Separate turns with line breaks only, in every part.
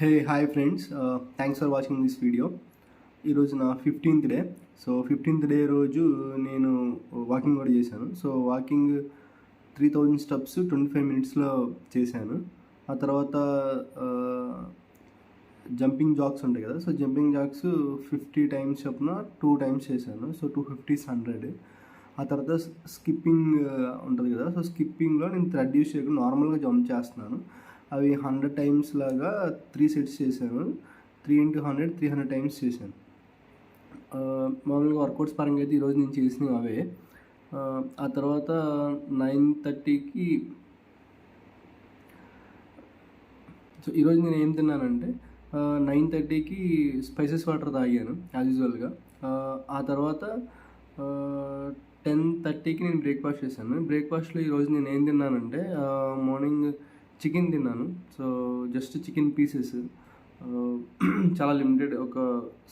Hi friends, thanks for watching this video. ఈరోజు నా 15th day. So 15th day రోజు నేను వాకింగ్ కూడా చేశాను. సో వాకింగ్ 3000 స్టెప్స్ 25 మినిట్స్లో చేశాను. ఆ తర్వాత జంపింగ్ జాగ్స్ ఉంటాయి కదా, సో జంపింగ్ జాగ్స్ 50 టైమ్స్ చొప్పున 2 టైమ్స్ చేశాను. So 250 is 100. ఆ తర్వాత స్కిప్పింగ్ ఉంటుంది కదా, సో స్కిప్పింగ్లో నేను థ్రెడ్ యూస్ చేయకుండా నార్మల్గా జంప్ చేస్తున్నాను. అవి 100 టైమ్స్ లాగా 3 సెట్స్ చేశాను. 3 into 100 300 టైమ్స్ చేశాను. మామూలుగా వర్కౌట్స్ పరంగా అయితే ఈరోజు నేను చేసినవి అవే. ఆ తర్వాత 9:30కి సో ఈరోజు నేను ఏం తిన్నానంటే 9:30కి స్పైసెస్ వాటర్ తాగాను యాజ్ యూజువల్గా. ఆ తర్వాత 10:30కి నేను బ్రేక్ఫాస్ట్ చేశాను. బ్రేక్ఫాస్ట్లో ఈరోజు నేను ఏం తిన్నానంటే మార్నింగ్ చికెన్ తిన్నాను. సో జస్ట్ చికెన్ పీసెస్ చాలా లిమిటెడ్, ఒక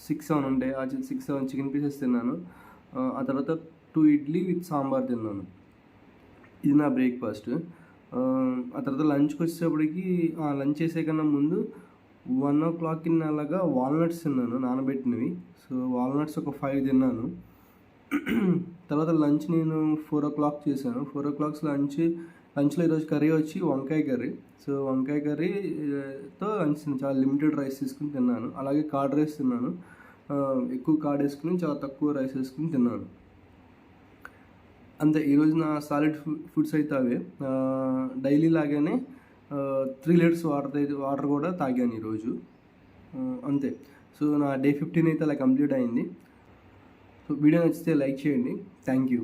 6-7 ఉంటాయి. ఆ 6-7 చికెన్ పీసెస్ తిన్నాను. ఆ తర్వాత 2 ఇడ్లీ విత్ సాంబార్ తిన్నాను. ఇది నా బ్రేక్ఫాస్ట్. ఆ తర్వాత లంచ్కి వచ్చేటప్పటికి లంచ్ చేసే కన్నా ముందు 1 o'clock అలాగా వాల్నట్స్ తిన్నాను, నానబెట్టినవి. సో వాల్నట్స్ ఒక 5 తిన్నాను. తర్వాత లంచ్ నేను 4 o'clock చేశాను. 4 o'clock లంచ్లో ఈరోజు కర్రీ వచ్చి వంకాయ కర్రీ. సో వంకాయ కర్రీతో లంచ్ చాలా లిమిటెడ్ రైస్ తీసుకుని తిన్నాను. అలాగే కార్డ్ రైస్ తిన్నాను. ఎక్కువ కార్డ్ వేసుకుని చాలా తక్కువ రైస్ వేసుకుని తిన్నాను. అంతే, ఈరోజు నా సాలిడ్ ఫుడ్స్ అయితే అవే. డైలీ లాగానే 3 liters వాటర్ కూడా తాగాను ఈరోజు. అంతే. సో నా డే 15 అయితే అలా కంప్లీట్ అయింది. సో వీడియో నచ్చితే లైక్ చేయండి. Thank you.